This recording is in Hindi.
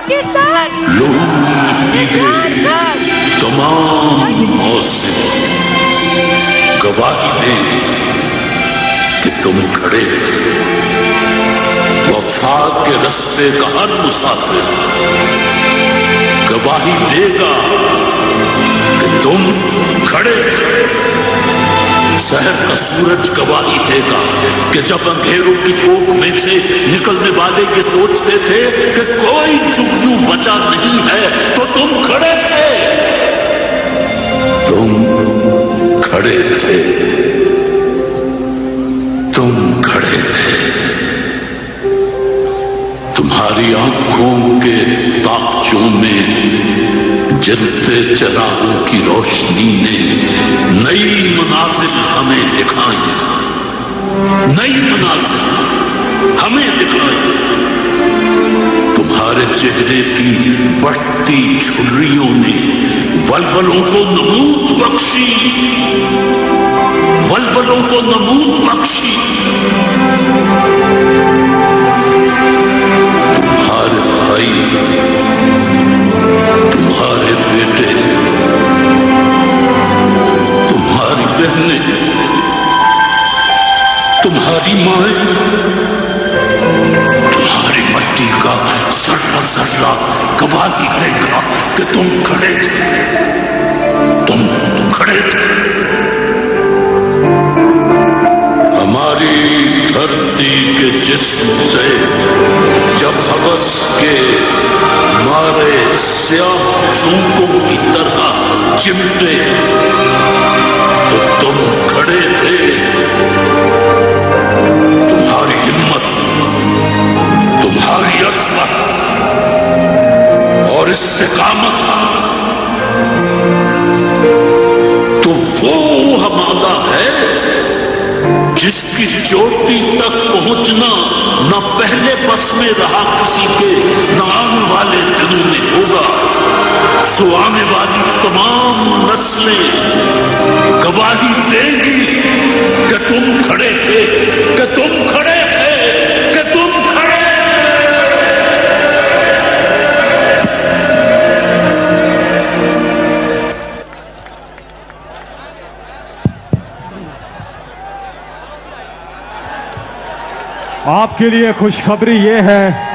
पाकिस्तान लहू में भीगे तमाम मौसम गवाही देंगे कि तुम खड़े थे। वफा के रस्ते का हर मुसाफिर गवाही देगा कि तुम खड़े थे। शहर का सूरज गवाही देगा कि जब अंधेरों की कोख में से निकलने वाले ये सोचते थे कि कोई जुगनू बचा नहीं है, तो तुम खड़े थे। तुम खड़े थे। तुम खड़े थे। तुम्हारी आंखों के ताकचों में जलते चिरागों की रोशनी ने नई मनाजिल हमें दिखाई। नई मनाजिल हमें दिखाई। तुम्हारे चेहरे की बढ़ती झुर्रियों ने वलवलों को नमूद बख्शी। वलवलों को नमूद बख्शी। तुम्हारे भाई, तुम्हारे बेटे, तुम्हारी बहनें, तुम्हारी माएं, तुम्हारी मट्टी का जर्रा जर्रा गवाही देगा कि तुम खड़े थे। तुम खड़े थे। हमारी धरती के जिस्म से जब हवस के मारे स्याह झोंकों की तरह चिमटे, तो तुम खड़े थे। तुम्हारी हिम्मत, तुम्हारी अज़मत और इस्तिकामत तो वो हमारा है जिसकी चोटी तक पहुंचना न पहले बस में रहा किसी के, न आने वाले दिनों में होगा। सो आने वाली तमाम नस्लें गवाही देंगी कि तुम खड़े थे, कि तुम खड़े थे, कि तुम खड़े। आपके लिए खुशखबरी ये है